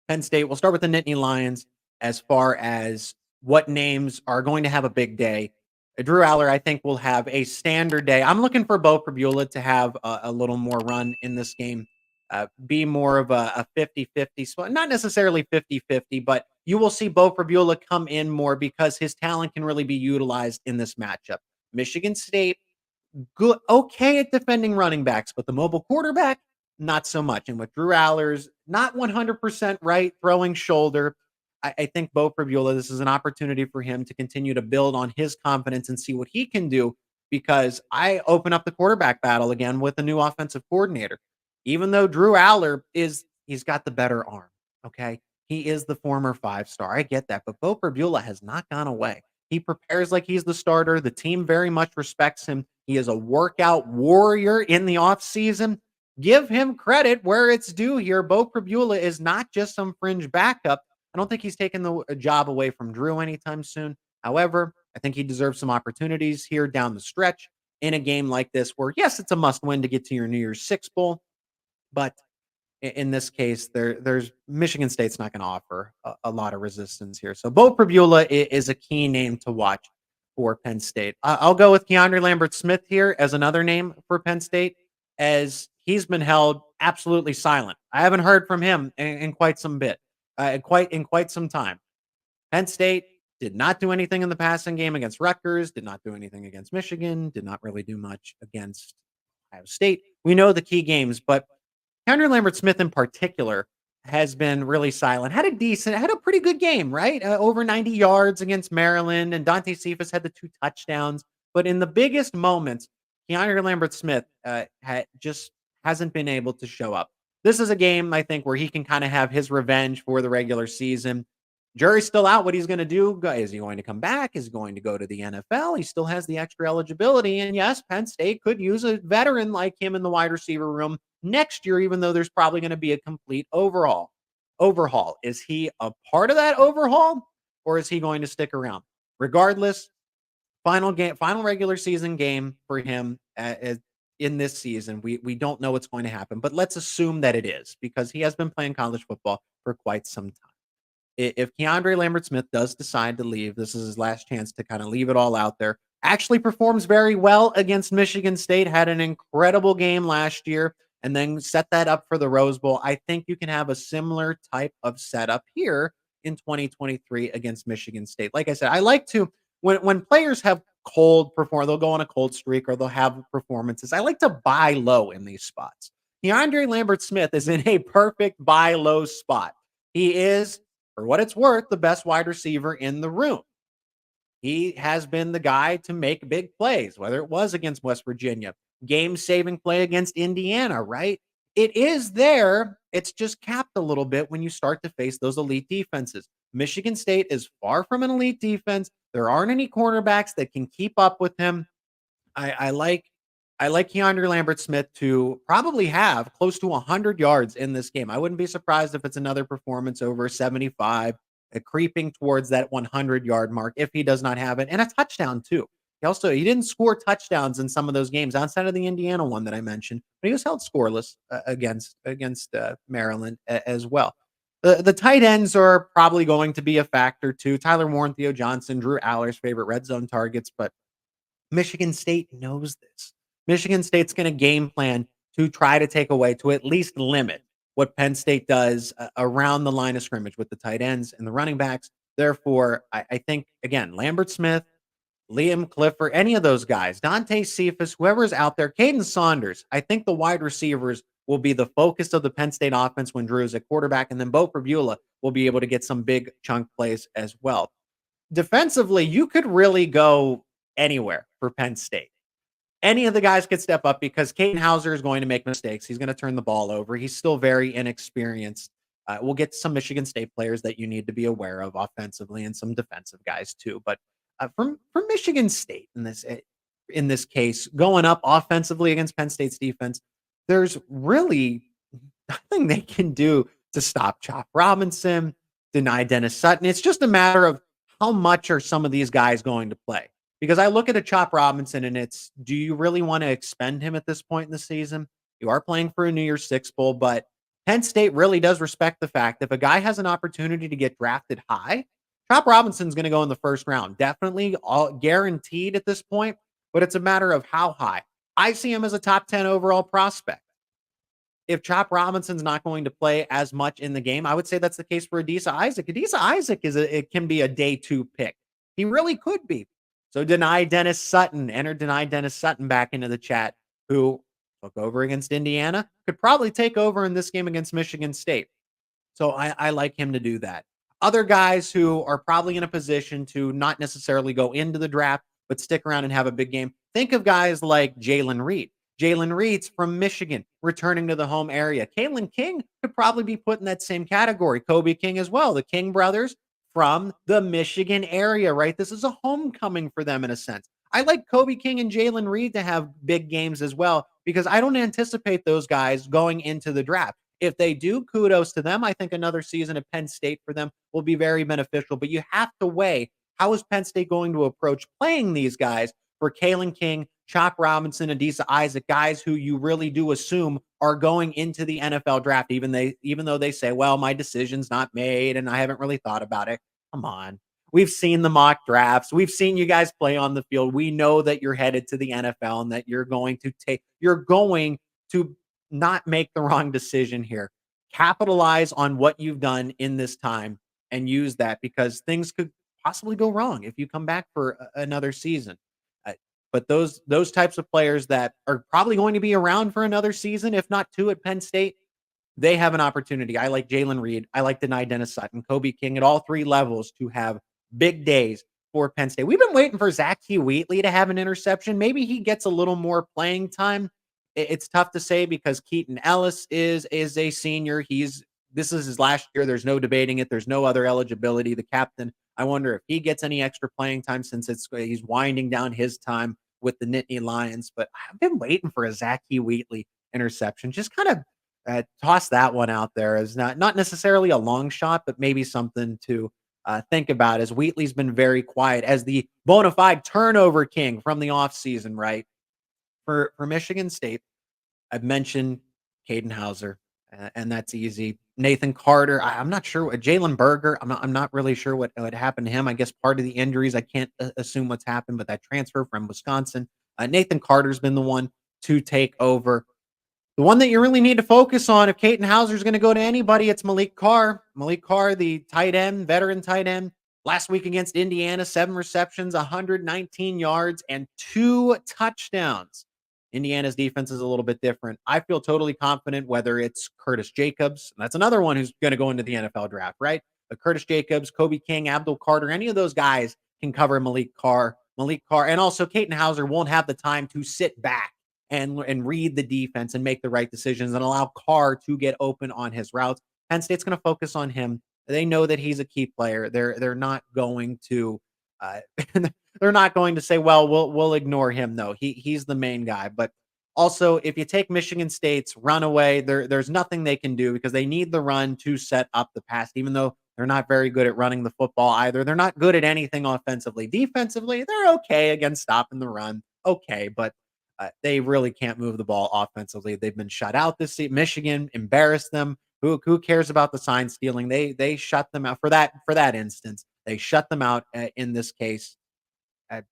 Penn State. We'll start with the Nittany Lions as far as what names are going to have a big day. Drew Aller, I think, will have a standard day. I'm looking for Beau Pribula to have a little more run in this game, be more of a 50-50 split. Not necessarily 50-50, but you will see Beau Pribula come in more because his talent can really be utilized in this matchup. Michigan State, good, okay at defending running backs, but the mobile quarterback, not so much. And with Drew Aller's not 100% right throwing shoulder, I think Beau Pribula, this is an opportunity for him to continue to build on his confidence and see what he can do because I open up the quarterback battle again with a new offensive coordinator. Even though Drew Aller he's got the better arm, okay? He is the former 5-star. I get that, but Beau Pribula has not gone away. He prepares like he's the starter. The team very much respects him. He is a workout warrior in the offseason. Give him credit where it's due here. Beau Pribula is not just some fringe backup. I don't think he's taking the job away from Drew anytime soon. However, I think he deserves some opportunities here down the stretch in a game like this where, yes, it's a must win to get to your New Year's Six Bowl. But in this case, there's Michigan State's not going to offer a lot of resistance here. So Beau Pribula is a key name to watch for Penn State. I'll go with KeAndre Lambert-Smith here as another name for Penn State, as he's been held absolutely silent. I haven't heard from him in quite some bit, quite some time. Penn State did not do anything in the passing game against Rutgers, did not do anything against Michigan, did not really do much against Ohio State. We know the key games, but KeAndre Lambert-Smith in particular has been really silent. Had a pretty good game, right? Over 90 yards against Maryland, and Dante Cephas had the 2 touchdowns. But in the biggest moments, KeAndre Lambert-Smith just hasn't been able to show up. This is a game, I think, where he can kind of have his revenge for the regular season. Jury's still out what he's going to do. Is he going to come back? Is he going to go to the NFL? He still has the extra eligibility. And yes, Penn State could use a veteran like him in the wide receiver room next year, even though there's probably going to be a complete overhaul. Is he a part of that overhaul, or is he going to stick around? Regardless, final regular season game for him in this season. We don't know what's going to happen, but let's assume that it is because he has been playing college football for quite some time. If KeAndre Lambert-Smith does decide to leave, this is his last chance to kind of leave it all out there. Actually performs very well against Michigan State, had an incredible game last year, and then set that up for the Rose Bowl. I think you can have a similar type of setup here in 2023 against Michigan State. Like I said, I like to, when players have they'll go on a cold streak or they'll have performances. I like to buy low in these spots. KeAndre Lambert-Smith is in a perfect buy low spot. He is, for what it's worth, the best wide receiver in the room. He has been the guy to make big plays, whether it was against West Virginia, game-saving play against Indiana, right? It is there. It's just capped a little bit when you start to face those elite defenses. Michigan State is far from an elite defense. There aren't any cornerbacks that can keep up with him. I like KeAndre Lambert-Smith to probably have close to 100 yards in this game. I wouldn't be surprised if it's another performance over 75, creeping towards that 100-yard mark if he does not have it, and a touchdown too. He didn't score touchdowns in some of those games outside of the Indiana one that I mentioned, but he was held scoreless against Maryland as well. The tight ends are probably going to be a factor too. Tyler Warren, Theo Johnson, Drew Aller's favorite red zone targets, but Michigan State knows this. Michigan State's going to game plan to try to take away, to at least limit what Penn State does around the line of scrimmage with the tight ends and the running backs. Therefore, I think, again, Lambert-Smith, Liam Clifford, any of those guys, Dante Cephas, whoever's out there, Caden Saunders, I think the wide receivers will be the focus of the Penn State offense when Drew's at quarterback, and then Beau Pribula will be able to get some big chunk plays as well. Defensively, you could really go anywhere for Penn State. Any of the guys could step up because Caden Hauser is going to make mistakes. He's going to turn the ball over. He's still very inexperienced. We'll get to some Michigan State players that you need to be aware of offensively and some defensive guys too. But from Michigan State in this case, going up offensively against Penn State's defense, there's really nothing they can do to stop Chop Robinson, deny Dennis Sutton. It's just a matter of how much are some of these guys going to play. Because I look at a Chop Robinson and it's, do you really want to expend him at this point in the season? You are playing for a New Year's Six Bowl, but Penn State really does respect the fact if a guy has an opportunity to get drafted high, Chop Robinson's going to go in the first round. Definitely all guaranteed at this point, but it's a matter of how high. I see him as a top 10 overall prospect. If Chop Robinson's not going to play as much in the game, I would say that's the case for Adisa Isaac. Adisa Isaac it can be a day 2 pick. He really could be. So deny Dennis Sutton, enter deny Dennis Sutton back into the chat, who took over against Indiana, could probably take over in this game against Michigan State. So I like him to do that. Other guys who are probably in a position to not necessarily go into the draft, but stick around and have a big game. Think of guys like Jalen Reed. Jalen Reed's from Michigan, returning to the home area. Kalen King could probably be put in that same category. Kobe King as well. The King brothers from the Michigan area, right? This is a homecoming for them in a sense. I like Kobe King and Jalen Reed to have big games as well because I don't anticipate those guys going into the draft. If they do, kudos to them. I think another season at Penn State for them will be very beneficial. But you have to weigh how is Penn State going to approach playing these guys for Kalen King, Chop Robinson, Adisa Isaac, guys who you really do assume are going into the NFL draft, even though they say, well, my decision's not made and I haven't really thought about it. Come on. We've seen the mock drafts. We've seen you guys play on the field. We know that you're headed to the NFL and that you're going to not make the wrong decision here. Capitalize on what you've done in this time and use that because things could possibly go wrong if you come back for another season. But those types of players that are probably going to be around for another season, if not two at Penn State, they have an opportunity. I like Jalen Reed. I like Denai Dennis Sutton, Kobe King at all 3 levels to have big days for Penn State. We've been waiting for Zach Wheatley to have an interception. Maybe he gets a little more playing time. It's tough to say because Keaton Ellis is a senior. This is his last year. There's no debating it. There's no other eligibility. The captain, I wonder if he gets any extra playing time since he's winding down his time with the Nittany Lions. But I've been waiting for a Zach Wheatley interception. Just kind of toss that one out there as not necessarily a long shot, but maybe something to think about as Wheatley's been very quiet as the bona fide turnover king from the offseason, right? For Michigan State, I've mentioned Caden Hauser, and that's easy. Nathan Carter, I'm not sure. Jalen Berger, I'm not really sure what happened to him. I guess part of the injuries, I can't assume what's happened, but that transfer from Wisconsin, Nathan Carter's been the one to take over. The one that you really need to focus on if Caden Hauser is going to go to anybody, it's Malik Carr. Malik Carr, the tight end, veteran tight end, last week against Indiana, 7 receptions, 119 yards, and 2 touchdowns. Indiana's defense is a little bit different. I feel totally confident whether it's Curtis Jacobs, that's another one who's going to go into the NFL draft, right? But Curtis Jacobs, Kobe King, Abdul Carter, any of those guys can cover Malik Carr, and also Caden Hauser won't have the time to sit back and read the defense and make the right decisions and allow Carr to get open on his routes. Penn State's going to focus on him. They know that he's a key player. They're not going to they're not going to say, well, we'll ignore him. No, he's the main guy. But also, if you take Michigan State's runaway, there's nothing they can do because they need the run to set up the pass, even though they're not very good at running the football either. They're not good at anything offensively. Defensively, they're okay against stopping the run. Okay, but they really can't move the ball offensively. They've been shut out this season. Michigan embarrassed them. Who cares about the sign stealing? They shut them out for that instance. They shut them out in this case. I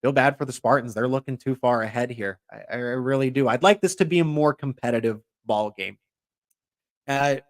feel bad for the Spartans. They're looking too far ahead here. I really do. I'd like this to be a more competitive ball game. A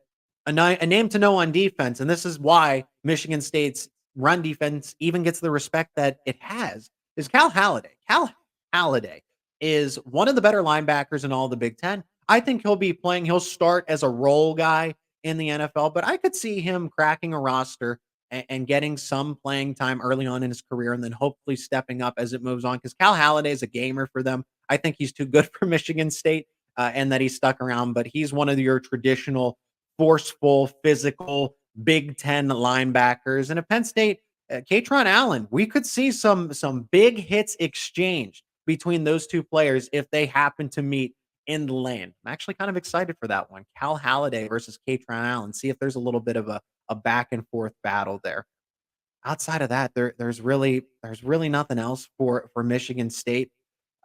name to know on defense, and this is why Michigan State's run defense even gets the respect that it has, is Cal Haladay. Cal Haladay is one of the better linebackers in all the Big Ten. I think he'll start as a role guy in the NFL, but I could see him cracking a roster and getting some playing time early on in his career and then hopefully stepping up as it moves on because Cal Haladay is a gamer for them. I think he's too good for Michigan State and that he's stuck around, but he's one of your traditional forceful, physical Big Ten linebackers. And at Penn State, Katron Allen, we could see some big hits exchanged between those two players if they happen to meet in the lane. I'm actually kind of excited for that one. Cal Haladay versus Katron Allen. See if there's a little bit of a back and forth battle there. Outside of that, there's really nothing else for Michigan State.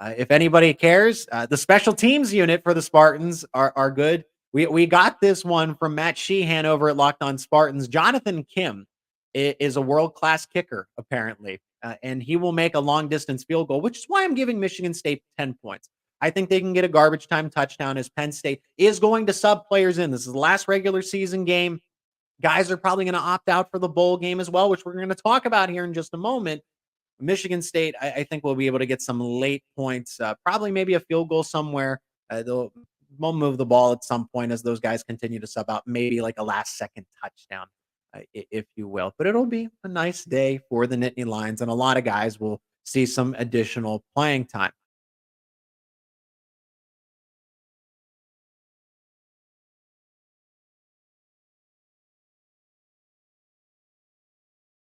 If anybody cares, the special teams unit for the Spartans are good. We got this one from Matt Sheehan over at Locked On Spartans. Jonathan Kim is a world-class kicker, apparently, and he will make a long-distance field goal, which is why I'm giving Michigan State 10 points. I think they can get a garbage time touchdown as Penn State is going to sub players in. This is the last regular season game. Guys are probably going to opt out for the bowl game as well, which we're going to talk about here in just a moment. Michigan State, I think, will be able to get some late points, probably maybe a field goal somewhere. They'll move the ball at some point as those guys continue to sub out, maybe like a last second touchdown, if you will. But it'll be a nice day for the Nittany Lions, and a lot of guys will see some additional playing time.